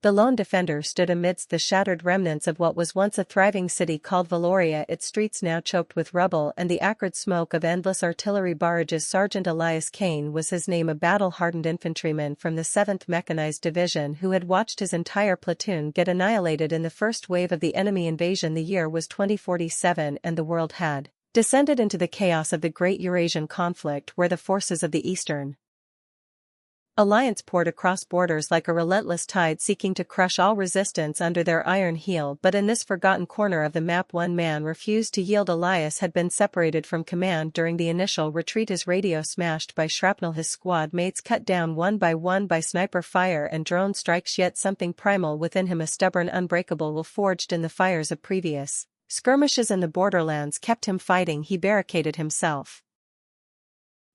The lone defender stood amidst the shattered remnants of what was once a thriving city called Valoria, its streets now choked with rubble and the acrid smoke of endless artillery barrages. Sergeant Elias Kane was his name, a battle-hardened infantryman from the 7th Mechanized Division who had watched his entire platoon get annihilated in the first wave of the enemy invasion. The year was 2047 and the world had descended into the chaos of the Great Eurasian Conflict, where the forces of the Eastern Alliance poured across borders like a relentless tide, seeking to crush all resistance under their iron heel. But in this forgotten corner of the map, one man refused to yield. Elias had been separated from command during the initial retreat, his radio smashed by shrapnel, his squad mates cut down one by sniper fire and drone strikes, yet something primal within him, a stubborn unbreakable will forged in the fires of previous skirmishes in the borderlands, kept him fighting. He barricaded himself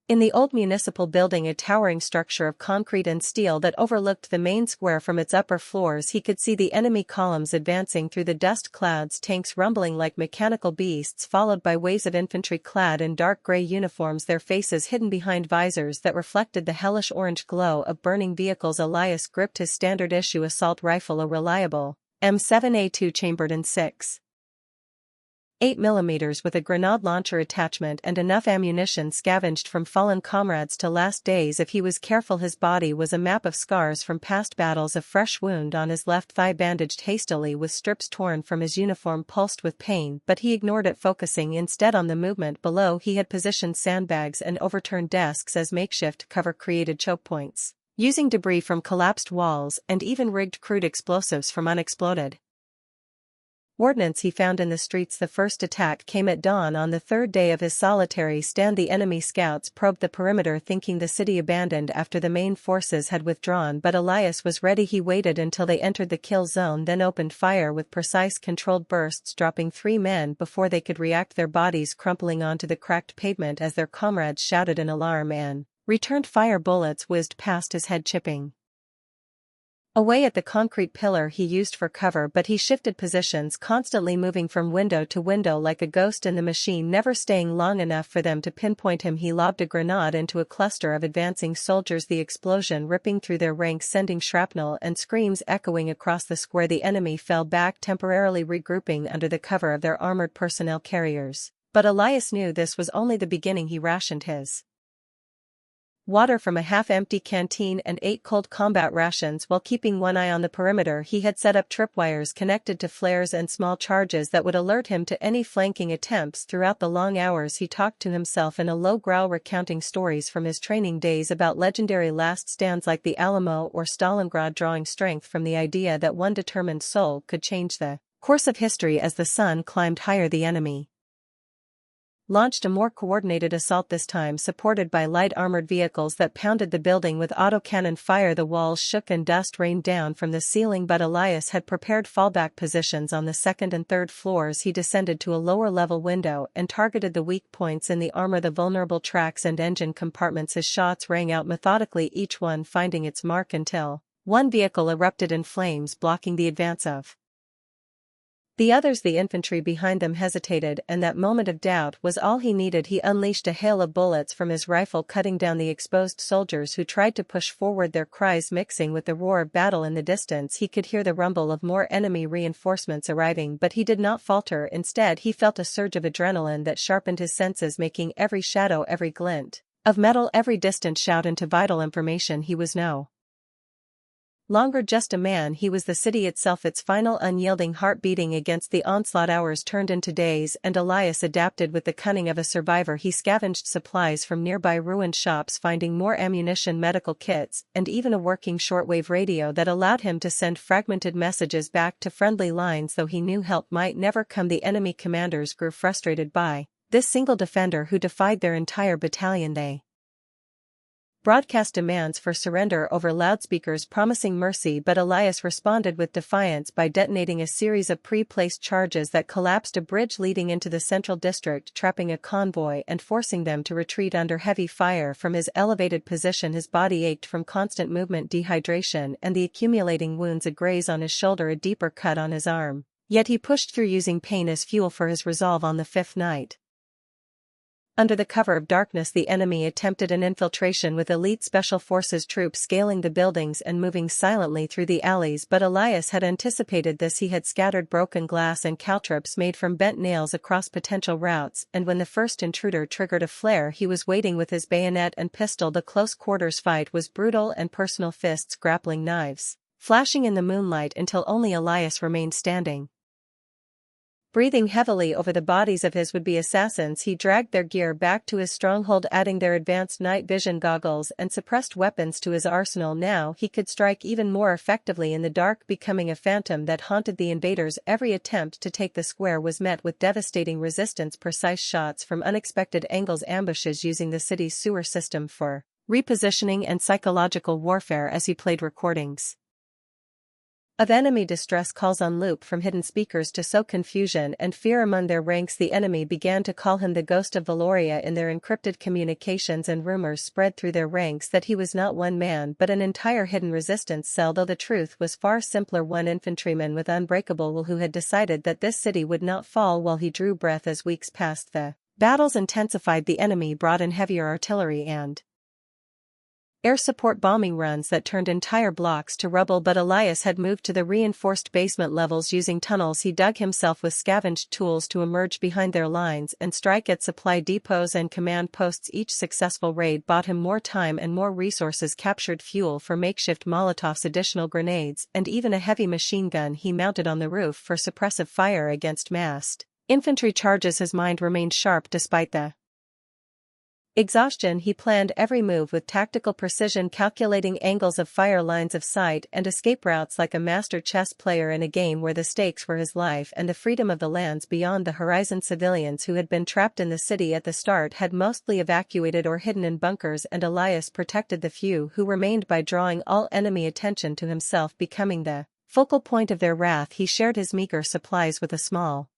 in the old municipal building, a towering structure of concrete and steel that overlooked the main square. From its upper floors he could see the enemy columns advancing through the dust clouds, tanks rumbling like mechanical beasts, followed by waves of infantry clad in dark gray uniforms, their faces hidden behind visors that reflected the hellish orange glow of burning vehicles. Elias gripped his standard issue assault rifle, a reliable M7A2 chambered in 6.8mm with a grenade launcher attachment and enough ammunition scavenged from fallen comrades to last days if he was careful. His body was a map of scars from past battles, a fresh wound on his left thigh bandaged hastily with strips torn from his uniform pulsed with pain, but he ignored it, focusing instead on the movement below. He had positioned sandbags and overturned desks as makeshift cover, created choke points using debris from collapsed walls, and even rigged crude explosives from unexploded ordnance he found in the streets. The first attack came at dawn on the third day of his solitary stand. The enemy scouts probed the perimeter, thinking the city abandoned after the main forces had withdrawn, but Elias was ready. He waited until they entered the kill zone, then opened fire with precise controlled bursts, dropping 3 men before they could react, their bodies crumpling onto the cracked pavement as their comrades shouted in alarm and returned fire. Bullets whizzed past his head, chipping away at the concrete pillar he used for cover, but he shifted positions, constantly moving from window to window like a ghost in the machine, never staying long enough for them to pinpoint him. He lobbed a grenade into a cluster of advancing soldiers, the explosion ripping through their ranks, sending shrapnel and screams echoing across the square. The enemy fell back, temporarily regrouping under the cover of their armored personnel carriers. But Elias knew this was only the beginning. He rationed his water from a half-empty canteen and 8 cold combat rations while keeping one eye on the perimeter. He had set up tripwires connected to flares and small charges that would alert him to any flanking attempts. Throughout the long hours he talked to himself in a low growl, recounting stories from his training days about legendary last stands like the Alamo or Stalingrad, drawing strength from the idea that one determined soul could change the course of history. As the sun climbed higher, the enemy launched a more coordinated assault, this time supported by light armored vehicles that pounded the building with autocannon fire. The walls shook and dust rained down from the ceiling, but Elias had prepared fallback positions on the 2nd and 3rd floors. He descended to a lower level window and targeted the weak points in the armor, the vulnerable tracks and engine compartments. His shots rang out methodically, each one finding its mark, until one vehicle erupted in flames, blocking the advance of the others. The infantry behind them hesitated, and that moment of doubt was all he needed. He unleashed a hail of bullets from his rifle, cutting down the exposed soldiers who tried to push forward, their cries mixing with the roar of battle in the distance. He could hear the rumble of more enemy reinforcements arriving, but he did not falter. Instead, he felt a surge of adrenaline that sharpened his senses, making every shadow, every glint of metal, every distant shout into vital information. He was no longer just a man, he was the city itself, its final unyielding heart beating against the onslaught. Hours turned into days, and Elias adapted with the cunning of a survivor. He scavenged supplies from nearby ruined shops, finding more ammunition, medical kits, and even a working shortwave radio that allowed him to send fragmented messages back to friendly lines. Though he knew help might never come, the enemy commanders grew frustrated by this single defender who defied their entire battalion. They broadcast demands for surrender over loudspeakers, promising mercy, but Elias responded with defiance by detonating a series of pre-placed charges that collapsed a bridge leading into the central district, trapping a convoy and forcing them to retreat under heavy fire. From his elevated position, his body ached from constant movement, dehydration, and the accumulating wounds, a graze on his shoulder, a deeper cut on his arm. Yet he pushed through, using pain as fuel for his resolve. On the 5th night Under the cover of darkness, the enemy attempted an infiltration with elite special forces troops scaling the buildings and moving silently through the alleys, but Elias had anticipated this. He had scattered broken glass and caltrops made from bent nails across potential routes, and when the first intruder triggered a flare, he was waiting with his bayonet and pistol. The close quarters fight was brutal, and personal fists grappling knives, flashing in the moonlight until only Elias remained standing. Breathing heavily over the bodies of his would-be assassins, he dragged their gear back to his stronghold, adding their advanced night vision goggles and suppressed weapons to his arsenal. Now he could strike even more effectively in the dark, becoming a phantom that haunted the invaders. Every attempt to take the square was met with devastating resistance, precise shots from unexpected angles, ambushes using the city's sewer system for repositioning, and psychological warfare as he played recordings of enemy distress calls on loop from hidden speakers to sow confusion and fear among their ranks. The enemy began to call him the ghost of Valoria in their encrypted communications, and rumors spread through their ranks that he was not one man but an entire hidden resistance cell, though the truth was far simpler. One infantryman with unbreakable who had decided that this city would not fall while he drew breath. As weeks passed, the battles intensified. The enemy brought in heavier artillery and air support, bombing runs that turned entire blocks to rubble, but Elias had moved to the reinforced basement levels. Using tunnels he dug himself with scavenged tools to emerge behind their lines and strike at supply depots and command posts. Each successful raid bought him more time and more resources, captured fuel for makeshift Molotovs, additional grenades, and even a heavy machine gun he mounted on the roof for suppressive fire against massed infantry charges. His mind remained sharp despite the exhaustion. He planned every move with tactical precision, calculating angles of fire, lines of sight, and escape routes like a master chess player in a game where the stakes were his life and the freedom of the lands beyond the horizon. Civilians who had been trapped in the city at the start had mostly evacuated or hidden in bunkers, and Elias protected the few who remained by drawing all enemy attention to himself, becoming the focal point of their wrath. He shared his meager supplies with a small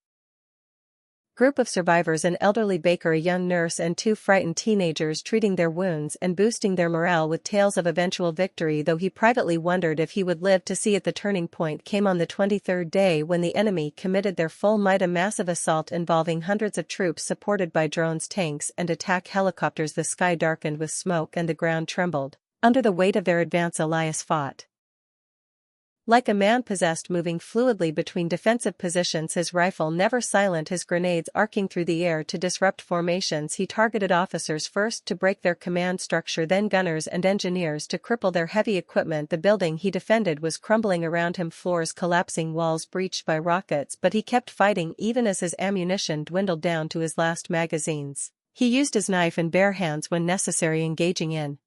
group of survivors, an elderly baker, a young nurse, and two frightened teenagers, treating their wounds and boosting their morale with tales of eventual victory, though he privately wondered if he would live to see it. The turning point came on the 23rd day when the enemy committed their full might, a massive assault involving hundreds of troops supported by drones, tanks, and attack helicopters. The sky darkened with smoke and the ground trembled under the weight of their advance. Elias fought like a man possessed, moving fluidly between defensive positions, his rifle never silent, his grenades arcing through the air to disrupt formations. He targeted officers first to break their command structure, then gunners and engineers to cripple their heavy equipment. The building he defended was crumbling around him, floors collapsing, walls breached by rockets, but he kept fighting even as his ammunition dwindled down to his last magazines. He used his knife and bare hands when necessary, engaging in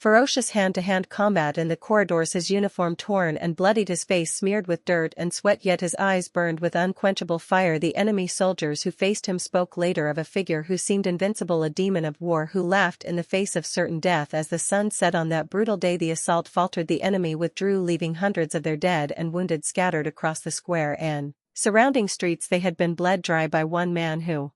ferocious hand-to-hand combat in the corridors, his uniform torn and bloodied, his face smeared with dirt and sweat, yet his eyes burned with unquenchable fire. The enemy soldiers who faced him spoke later of a figure who seemed invincible, a demon of war who laughed in the face of certain death. As the sun set on that brutal day, the assault faltered. The enemy withdrew, leaving hundreds of their dead and wounded scattered across the square and surrounding streets. They had been bled dry by one man who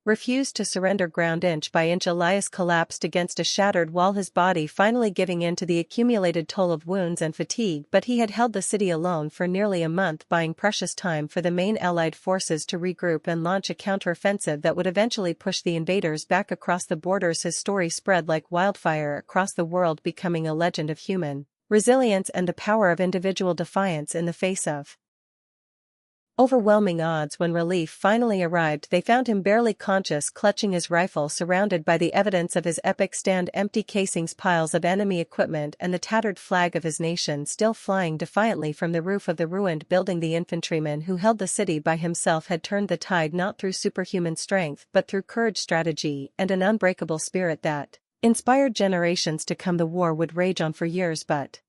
refused to surrender. Ground inch by inch, Elias collapsed against a shattered wall, his body finally giving in to the accumulated toll of wounds and fatigue. But he had held the city alone for nearly a month, buying precious time for the main Allied forces to regroup and launch a counteroffensive that would eventually push the invaders back across the borders. His story spread like wildfire across the world, becoming a legend of human resilience and the power of individual defiance in the face of overwhelming odds. When relief finally arrived, they found him barely conscious, clutching his rifle, surrounded by the evidence of his epic stand, empty casings, piles of enemy equipment, and the tattered flag of his nation still flying defiantly from the roof of the ruined building. The infantryman who held the city by himself had turned the tide, not through superhuman strength but through courage, strategy, and an unbreakable spirit that inspired generations to come. The war would rage on for years, but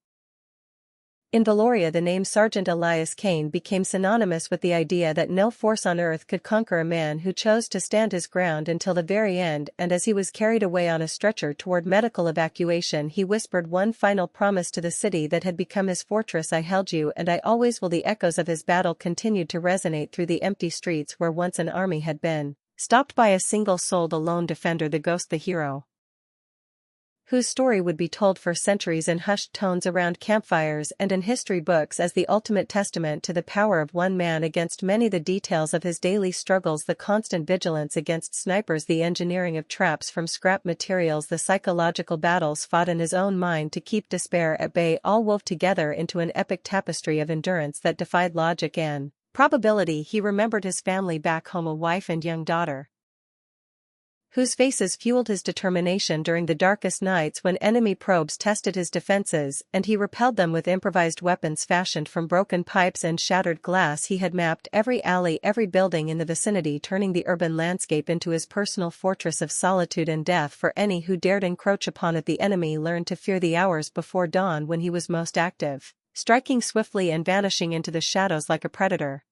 in Valoria the name Sergeant Elias Kane became synonymous with the idea that no force on earth could conquer a man who chose to stand his ground until the very end. And as he was carried away on a stretcher toward medical evacuation, he whispered one final promise to the city that had become his fortress: "I held you and I always will." The echoes of his battle continued to resonate through the empty streets where once an army had been stopped by a single-souled, alone defender, the ghost, the hero whose story would be told for centuries in hushed tones around campfires and in history books as the ultimate testament to the power of one man against many. The details of his daily struggles, the constant vigilance against snipers, the engineering of traps from scrap materials, the psychological battles fought in his own mind to keep despair at bay, all wove together into an epic tapestry of endurance that defied logic and probability. He remembered his family back home, a wife and young daughter, whose faces fueled his determination during the darkest nights when enemy probes tested his defenses, and he repelled them with improvised weapons fashioned from broken pipes and shattered glass. He had mapped every alley, every building in the vicinity, turning the urban landscape into his personal fortress of solitude and death for any who dared encroach upon it. The enemy learned to fear the hours before dawn when he was most active, striking swiftly and vanishing into the shadows like a predator.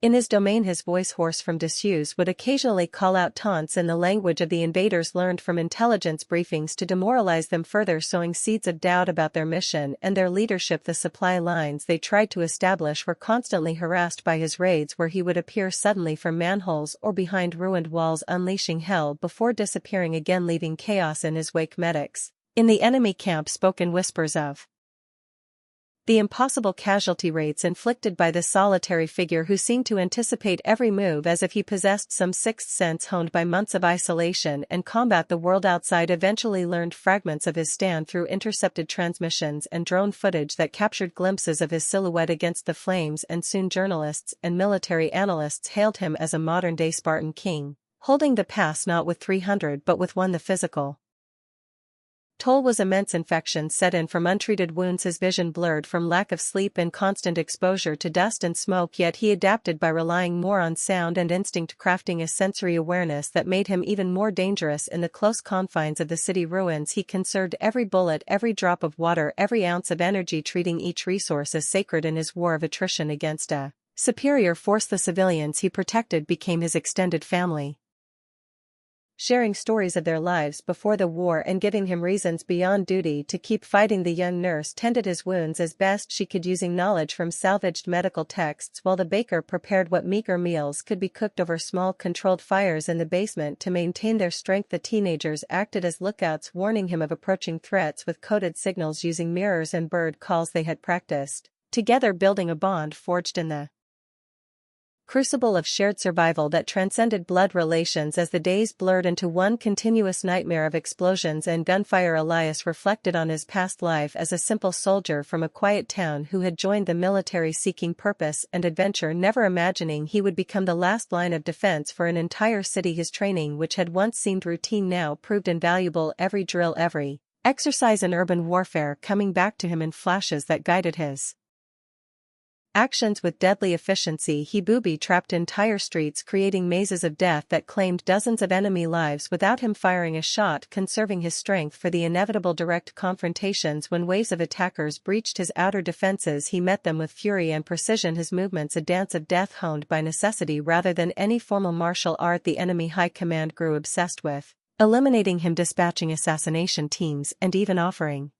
In his domain, his voice, hoarse from disuse, would occasionally call out taunts in the language of the invaders learned from intelligence briefings to demoralize them further, sowing seeds of doubt about their mission and their leadership. The supply lines they tried to establish were constantly harassed by his raids, where he would appear suddenly from manholes or behind ruined walls, unleashing hell before disappearing again, leaving chaos in his wake. Medics in the enemy camp spoke in whispers of the impossible casualty rates inflicted by this solitary figure who seemed to anticipate every move as if he possessed some sixth sense honed by months of isolation and combat. The world outside eventually learned fragments of his stand through intercepted transmissions and drone footage that captured glimpses of his silhouette against the flames, and soon journalists and military analysts hailed him as a modern-day Spartan king, holding the pass not with 300 but with one. The physical toll was immense. Infection set in from untreated wounds, his vision blurred from lack of sleep and constant exposure to dust and smoke, yet he adapted by relying more on sound and instinct, crafting a sensory awareness that made him even more dangerous in the close confines of the city ruins. He conserved every bullet, every drop of water, every ounce of energy, treating each resource as sacred in his war of attrition against a superior force. The civilians he protected became his extended family, sharing stories of their lives before the war and giving him reasons beyond duty to keep fighting. The young nurse tended his wounds as best she could, using knowledge from salvaged medical texts, while the baker prepared what meager meals could be cooked over small controlled fires in the basement to maintain their strength. The teenagers acted as lookouts, warning him of approaching threats with coded signals, using mirrors and bird calls they had practiced together, building a bond forged in the crucible of shared survival that transcended blood relations. As the days blurred into one continuous nightmare of explosions and gunfire, Elias reflected on his past life as a simple soldier from a quiet town who had joined the military seeking purpose and adventure, never imagining he would become the last line of defense for an entire city. His training, which had once seemed routine, now proved invaluable, every drill, every exercise in urban warfare coming back to him in flashes that guided his actions with deadly efficiency. He booby-trapped entire streets, creating mazes of death that claimed dozens of enemy lives without him firing a shot, conserving his strength for the inevitable direct confrontations. When waves of attackers breached his outer defenses, he met them with fury and precision, his movements a dance of death honed by necessity rather than any formal martial art. The enemy high command grew obsessed with eliminating him, dispatching assassination teams and even offering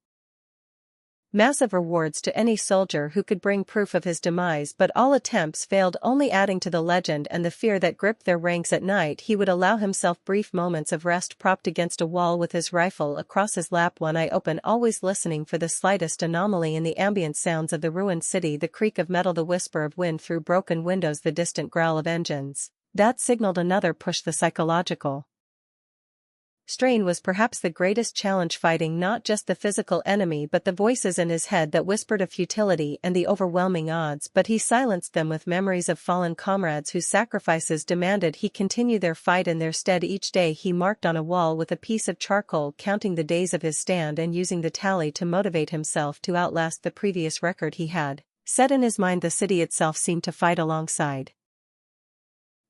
massive rewards to any soldier who could bring proof of his demise. But all attempts failed, only adding to the legend and the fear that gripped their ranks. At night he would allow himself brief moments of rest, propped against a wall with his rifle across his lap, one eye open, always listening for the slightest anomaly in the ambient sounds of the ruined city, the creak of metal, the whisper of wind through broken windows, the distant growl of engines that signaled another push. The psychological strain was perhaps the greatest challenge, fighting not just the physical enemy but the voices in his head that whispered of futility and the overwhelming odds. But he silenced them with memories of fallen comrades whose sacrifices demanded he continue their fight in their stead. Each day he marked on a wall with a piece of charcoal, counting the days of his stand and using the tally to motivate himself to outlast the previous record he had set in his mind. The city itself seemed to fight alongside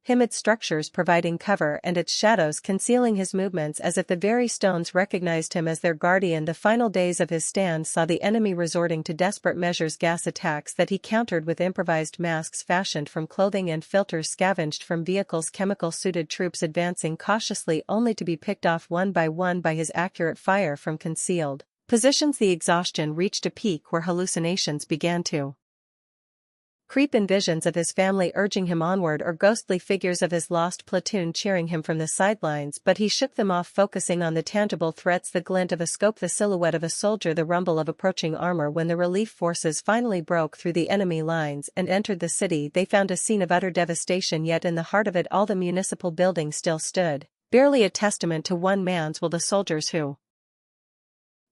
him, its structures providing cover and its shadows concealing his movements, as if the very stones recognized him as their guardian. The final days of his stand saw the enemy resorting to desperate measures, gas attacks that he countered with improvised masks fashioned from clothing and filters scavenged from vehicles, chemical-suited troops advancing cautiously only to be picked off one by his accurate fire from concealed positions. The exhaustion reached a peak where hallucinations began to creep in visions of his family urging him onward or ghostly figures of his lost platoon cheering him from the sidelines, but he shook them off, focusing on the tangible threats: the glint of a scope, the silhouette of a soldier, the rumble of approaching armor. When the relief forces finally broke through the enemy lines and entered the city, they found a scene of utter devastation, yet in the heart of it all the municipal building still stood, barely a testament to one man's will. The soldiers who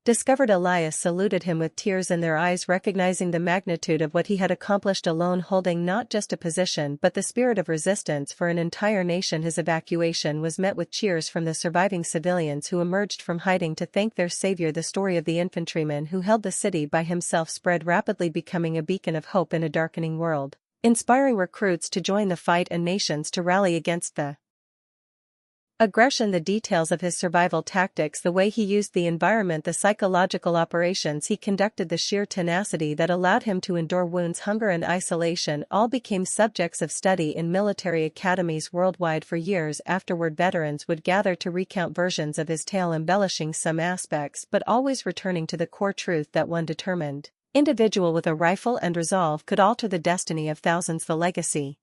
discovered Elias saluted him with tears in their eyes, recognizing the magnitude of what he had accomplished alone, holding not just a position but the spirit of resistance for an entire nation. His evacuation was met with cheers from the surviving civilians who emerged from hiding to thank their savior. The story of the infantryman who held the city by himself spread rapidly, becoming a beacon of hope in a darkening world, inspiring recruits to join the fight and nations to rally against the aggression. The details of his survival tactics, the way he used the environment, the psychological operations he conducted, the sheer tenacity that allowed him to endure wounds, hunger and isolation, all became subjects of study in military academies worldwide. For years afterward, veterans would gather to recount versions of his tale, embellishing some aspects but always returning to the core truth that one determined individual with a rifle and resolve could alter the destiny of thousands. The legacy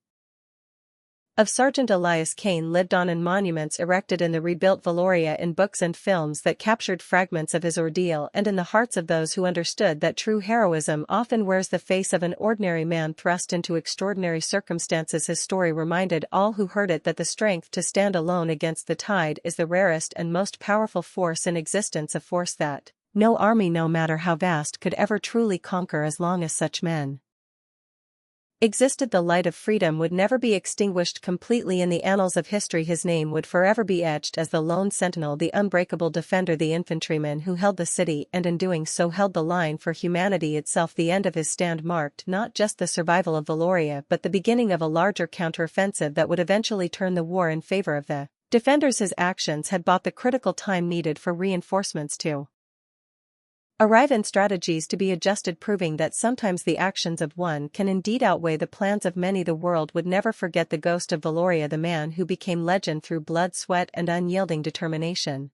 of Sergeant Elias Kane lived on in monuments erected in the rebuilt Valoria, in books and films that captured fragments of his ordeal, and in the hearts of those who understood that true heroism often wears the face of an ordinary man thrust into extraordinary circumstances. His story reminded all who heard it that the strength to stand alone against the tide is the rarest and most powerful force in existence, a force that no army, no matter how vast, could ever truly conquer as long as such men existed. The light of freedom would never be extinguished completely in the annals of history. His name would forever be etched as the lone sentinel, the unbreakable defender, the infantryman who held the city and in doing so held the line for humanity itself. The end of his stand marked not just the survival of Valoria but the beginning of a larger counteroffensive that would eventually turn the war in favor of the defenders. His actions had bought the critical time needed for reinforcements to arrive and strategies to be adjusted, proving that sometimes the actions of one can indeed outweigh the plans of many. The world would never forget the ghost of Valoria, the man who became legend through blood, sweat and unyielding determination.